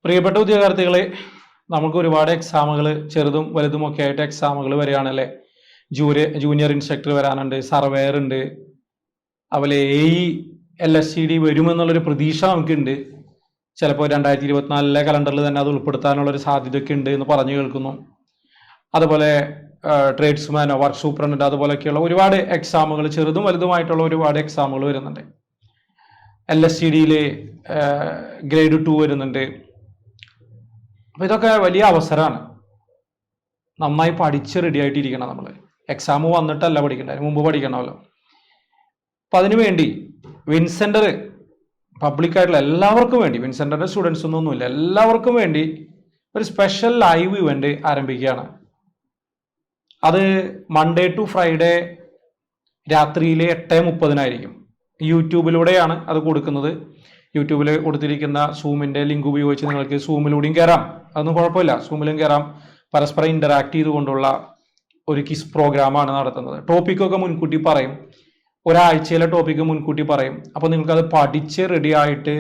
പ്രിയപ്പെട്ട ഉദ്യോഗാർത്ഥികളെ, നമുക്ക് ഒരുപാട് എക്സാമുകൾ ചെറുതും വലുതുമൊക്കെ ആയിട്ട് എക്സാമുകൾ വരികയാണല്ലേ. ജൂനിയർ ഇൻസ്ട്രക്ടർ വരാനുണ്ട്, സർവേയർ ഉണ്ട്, അതുപോലെ LSCD വരുമെന്നുള്ളൊരു പ്രതീക്ഷ നമുക്കുണ്ട്. ചിലപ്പോൾ 2024 കലണ്ടറിൽ തന്നെ അത് ഉൾപ്പെടുത്താനുള്ളൊരു സാധ്യതയൊക്കെ ഉണ്ട് എന്ന് പറഞ്ഞു കേൾക്കുന്നു. അതുപോലെ ട്രേഡ്സ്മാനോ വർക്ക് സൂപ്രണ്ടോ അതുപോലെയൊക്കെയുള്ള ഒരുപാട് എക്സാമുകൾ ചെറുതും വലുതുമായിട്ടുള്ള ഒരുപാട് എക്സാമുകൾ വരുന്നുണ്ട്. LSCDയിൽ ഗ്രേഡ് 2 വരുന്നുണ്ട്. അപ്പോൾ ഇതൊക്കെ വലിയ അവസരമാണ്. നന്നായി പഠിച്ച് റെഡി ആയിട്ടിരിക്കണം. നമ്മൾ എക്സാം വന്നിട്ടല്ല പഠിക്കേണ്ടത്, അതിന് മുമ്പ് പഠിക്കണമല്ലോ. അപ്പം അതിനു വേണ്ടി വിൻസെൻ്റർ പബ്ലിക്കായിട്ടുള്ള എല്ലാവർക്കും വേണ്ടി, വിൻസെൻ്ററിൻ്റെ സ്റ്റുഡൻസ് ഒന്നുമില്ല, എല്ലാവർക്കും വേണ്ടി ഒരു സ്പെഷ്യൽ ലൈവ് ഇവൻ്റ് ആരംഭിക്കുകയാണ്. അത് മൺഡേ ടു ഫ്രൈഡേ രാത്രിയിലെ 8:30 യൂട്യൂബിലൂടെയാണ് അത് കൊടുക്കുന്നത്. യൂട്യൂബിൽ കൊടുത്തിരിക്കുന്ന സൂമിൻ്റെ ലിങ്ക് ഉപയോഗിച്ച് നിങ്ങൾക്ക് സൂമിലൂടെയും കയറാം, അതൊന്നും കുഴപ്പമില്ല. സൂമിലും കയറാം. പരസ്പരം ഇൻ്ററാക്ട് ചെയ്തുകൊണ്ടുള്ള ഒരു കിസ് പ്രോഗ്രാമാണ് നടത്തുന്നത്. ടോപ്പിക്കൊക്കെ മുൻകൂട്ടി പറയും, ഒരാഴ്ചയിലെ ടോപ്പിക്ക് മുൻകൂട്ടി പറയും. അപ്പോൾ നിങ്ങൾക്കത് പഠിച്ച് റെഡി ആയിട്ട്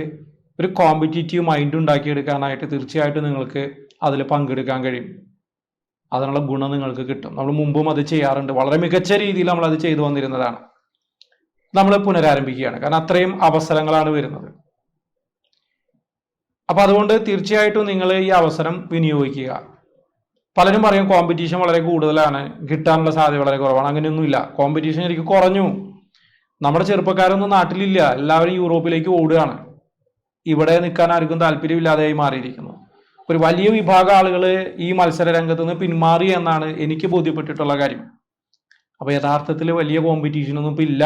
ഒരു കോമ്പറ്റീറ്റീവ് മൈൻഡ് ഉണ്ടാക്കിയെടുക്കാനായിട്ട് തീർച്ചയായിട്ടും നിങ്ങൾക്ക് അതിൽ പങ്കെടുക്കാൻ കഴിയും. അതിനുള്ള ഗുണം നിങ്ങൾക്ക് കിട്ടും. നമ്മൾ മുമ്പും അത് ചെയ്യാറുണ്ട്, വളരെ മികച്ച രീതിയിൽ നമ്മൾ അത് ചെയ്തു വന്നിരുന്നതാണ്. നമ്മൾ പുനരാരംഭിക്കുകയാണ്, കാരണം അത്രയും അവസരങ്ങളാണ് വരുന്നത്. അപ്പം അതുകൊണ്ട് തീർച്ചയായിട്ടും നിങ്ങൾ ഈ അവസരം വിനിയോഗിക്കുക. പലരും പറയും കോമ്പറ്റീഷൻ വളരെ കൂടുതലാണ്, കിട്ടാനുള്ള സാധ്യത വളരെ കുറവാണ്. അങ്ങനെയൊന്നുമില്ല. കോമ്പറ്റീഷൻ ശരിക്കും കുറഞ്ഞു. നമ്മുടെ ചെറുപ്പക്കാരൊന്നും നാട്ടിലില്ല, എല്ലാവരും യൂറോപ്പിലേക്ക് ഓടുകയാണ്. ഇവിടെ നിൽക്കാൻ ആർക്കും താല്പര്യമില്ലാതെയായി മാറിയിരിക്കുന്നു. ഒരു വലിയ വിഭാഗം ആളുകൾ ഈ മത്സര രംഗത്ത് നിന്ന് പിന്മാറി എന്നാണ് എനിക്ക് ബോധ്യപ്പെട്ടിട്ടുള്ള കാര്യം. അപ്പോൾ യഥാർത്ഥത്തിൽ വലിയ കോമ്പറ്റീഷനൊന്നും ഇപ്പം ഇല്ല.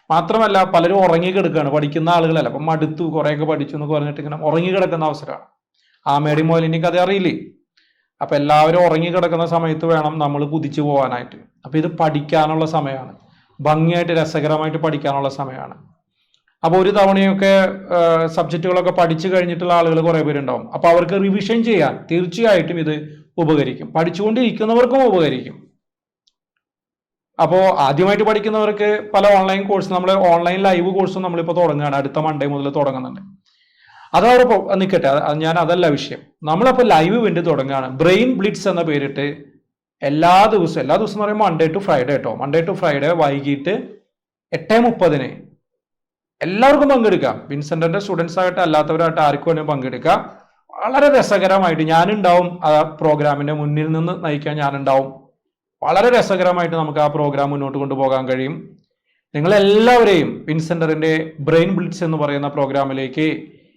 മാത്രമല്ല പലരും ഉറങ്ങിക്കിടക്കുകയാണ്, പഠിക്കുന്ന ആളുകളല്ല. അപ്പം മടുത്തു, കുറേയൊക്കെ പഠിച്ചു എന്നൊക്കെ പറഞ്ഞിട്ട് ഇങ്ങനെ ഉറങ്ങിക്കിടക്കുന്ന അവസരമാണ്. ആമേടി മോലിനിക്ക് അത് അറിയില്ലേ? അപ്പം എല്ലാവരും ഉറങ്ങിക്കിടക്കുന്ന സമയത്ത് വേണം നമ്മൾ കുതിച്ചു പോകാനായിട്ട്. അപ്പം ഇത് പഠിക്കാനുള്ള സമയമാണ്, ഭംഗിയായിട്ട് രസകരമായിട്ട് പഠിക്കാനുള്ള സമയമാണ്. അപ്പോൾ ഒരു തവണയൊക്കെ സബ്ജക്റ്റുകളൊക്കെ പഠിച്ചു കഴിഞ്ഞിട്ടുള്ള ആളുകൾ കുറേ പേരുണ്ടാവും. അപ്പോൾ അവർക്ക് റിവിഷൻ ചെയ്യാൻ തീർച്ചയായിട്ടും ഇത് ഉപകരിക്കും. പഠിച്ചുകൊണ്ടിരിക്കുന്നവർക്കും ഉപകരിക്കും. അപ്പോൾ ആദ്യമായിട്ട് പഠിക്കുന്നവർക്ക് പല ഓൺലൈൻ കോഴ്സ്, നമ്മൾ ഓൺലൈൻ ലൈവ് കോഴ്സും നമ്മളിപ്പോൾ തുടങ്ങുകയാണ്. അടുത്ത മൺഡേ മുതൽ തുടങ്ങുന്നുണ്ട്. അതോടൊപ്പം നിൽക്കട്ടെ, ഞാൻ അതല്ല വിഷയം. നമ്മളപ്പോൾ ലൈവ് ഇവന്റ് തുടങ്ങുകയാണ്. ബ്രെയിൻ ബ്ലിറ്റ്സ് എന്ന പേരിട്ട് എല്ലാ ദിവസവും എന്ന് പറയുമ്പോൾ മൺഡേ ടു ഫ്രൈഡേ കേട്ടോ, മൺഡേ ടു ഫ്രൈഡേ വൈകിട്ട് 8:30 എല്ലാവർക്കും പങ്കെടുക്കാം. വിൻസെൻ്ററിൻ്റെ സ്റ്റുഡൻസ് ആയിട്ട് അല്ലാത്തവരായിട്ട് ആർക്കും വേണമെങ്കിൽ പങ്കെടുക്കാം. വളരെ രസകരമായിട്ട് ഞാനുണ്ടാവും. ആ പ്രോഗ്രാമിന്റെ മുന്നിൽ നിന്ന് നയിക്കാൻ ഞാനുണ്ടാവും. വളരെ രസകരമായിട്ട് നമുക്ക് ആ പ്രോഗ്രാം മുന്നോട്ട് കൊണ്ടുപോകാൻ കഴിയും. നിങ്ങളെല്ലാവരെയും വിൻസെൻ്ററിൻ്റെ ബ്രെയിൻ ബ്ലിറ്റ്സ് എന്ന് പറയുന്ന പ്രോഗ്രാമിലേക്ക്,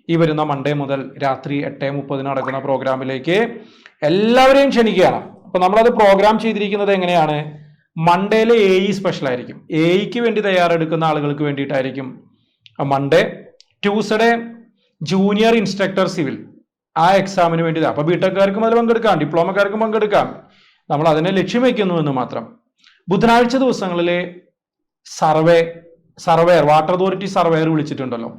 ഈ വരുന്ന മൺഡേ മുതൽ രാത്രി 8:30 നടക്കുന്ന പ്രോഗ്രാമിലേക്ക് എല്ലാവരെയും ക്ഷണിക്കുകയാണ്. അപ്പോൾ നമ്മളത് പ്രോഗ്രാം ചെയ്തിരിക്കുന്നത് എങ്ങനെയാണ്? മൺഡേയിൽ AE സ്പെഷ്യൽ ആയിരിക്കും. AEക്ക് വേണ്ടി തയ്യാറെടുക്കുന്ന ആളുകൾക്ക് വേണ്ടിയിട്ടായിരിക്കും Monday. Tuesday junior instructor civil, ആ എക്സാമിന് വേണ്ടി. അപ്പോൾ ബിടെക്കാർക്കും അതിൽ പങ്കെടുക്കാം, ഡിപ്ലോമക്കാർക്കും പങ്കെടുക്കാം. നമ്മൾ അതിനെ ലക്ഷ്യം വയ്ക്കുന്നു എന്ന് മാത്രം. ബുധനാഴ്ച ദിവസങ്ങളിലെ സർവേയർ വാട്ടർ അതോറിറ്റി സർവേയർ വിളിച്ചിട്ടുണ്ടല്ലോ,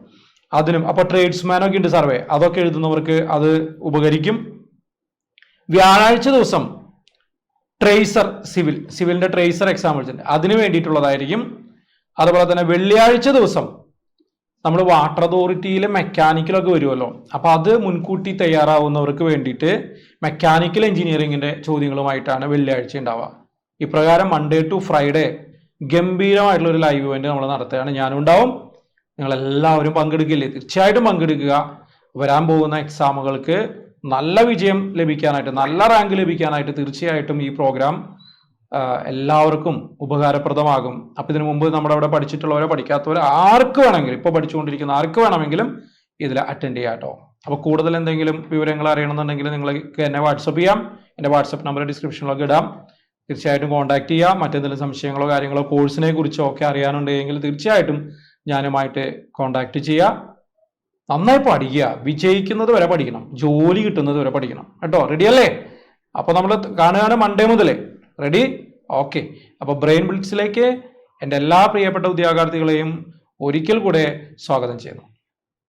അതിനും. അപ്പോൾ ട്രേഡ്സ്മാനൊക്കെ ഉണ്ട് സർവേ, അതൊക്കെ എഴുതുന്നവർക്ക് അത് ഉപകരിക്കും. വ്യാഴാഴ്ച ദിവസം ട്രേസർ സിവിലിന്റെ ട്രേസർ എക്സാം വിളിച്ചിട്ടുണ്ട്, അതിന് വേണ്ടിയിട്ടുള്ളതായിരിക്കും. അതുപോലെ തന്നെ വെള്ളിയാഴ്ച ദിവസം നമ്മൾ വാട്ടർ അതോറിറ്റിയിലെ മെക്കാനിക്കലൊക്കെ വരുമല്ലോ, അപ്പോൾ അത് മുൻകൂട്ടി തയ്യാറാവുന്നവർക്ക് വേണ്ടിയിട്ട് മെക്കാനിക്കൽ എഞ്ചിനീയറിംഗിന്റെ ചോദ്യങ്ങളുമായിട്ടാണ് വെള്ളിയാഴ്ച ഉണ്ടാവുക. ഇപ്രകാരം മൺഡേ ടു ഫ്രൈഡേ ഗംഭീരമായിട്ടുള്ള ഒരു ലൈവ് ഇവന്റ് നമ്മൾ നടത്തുകയാണ്. ഞാനും ഉണ്ടാവും. നിങ്ങളെല്ലാവരും പങ്കെടുക്കില്ലേ? തീർച്ചയായിട്ടും പങ്കെടുക്കുക. വരാൻ പോകുന്ന എക്സാമുകൾക്ക് നല്ല വിജയം ലഭിക്കാനായിട്ട്, നല്ല റാങ്ക് ലഭിക്കാനായിട്ട് തീർച്ചയായിട്ടും ഈ പ്രോഗ്രാം എല്ലാവർക്കും ഉപകാരപ്രദമാകും. അപ്പം ഇതിനു മുമ്പ് നമ്മുടെ അവിടെ പഠിച്ചിട്ടുള്ളവരോ പഠിക്കാത്തവരോ ആർക്ക് വേണമെങ്കിലും, ഇപ്പോൾ പഠിച്ചുകൊണ്ടിരിക്കുന്ന ആർക്ക് വേണമെങ്കിലും ഇതിൽ അറ്റൻഡ് ചെയ്യാം കേട്ടോ. അപ്പോൾ കൂടുതൽ എന്തെങ്കിലും വിവരങ്ങൾ അറിയണമെന്നുണ്ടെങ്കിൽ നിങ്ങൾക്ക് എന്നെ വാട്സപ്പ് ചെയ്യാം. എൻ്റെ വാട്സപ്പ് നമ്പർ ഡിസ്ക്രിപ്ഷനിലൊക്കെ ഇടാം. തീർച്ചയായിട്ടും കോൺടാക്ട് ചെയ്യാം. മറ്റെന്തെങ്കിലും സംശയങ്ങളോ കാര്യങ്ങളോ കോഴ്സിനെ കുറിച്ചോ ഒക്കെ അറിയാനുണ്ടെങ്കിൽ തീർച്ചയായിട്ടും ഞാനുമായിട്ട് കോൺടാക്ട് ചെയ്യുക. നന്നായി പഠിക്കുക. വിജയിക്കുന്നത് വരെ പഠിക്കണം, ജോലി കിട്ടുന്നത് വരെ പഠിക്കണം കേട്ടോ. റെഡി അല്ലേ? അപ്പോൾ നമ്മൾ കാണുകയാണ് മൺഡേ മുതലേ. റെഡി? ഓക്കെ. അപ്പോൾ ബ്രെയിൻ ബ്ലിറ്റ്സിലേക്ക് എൻ്റെ എല്ലാ പ്രിയപ്പെട്ട ഉദ്യോഗാർത്ഥികളെയും ഒരിക്കൽ കൂടെ സ്വാഗതം ചെയ്യുന്നു.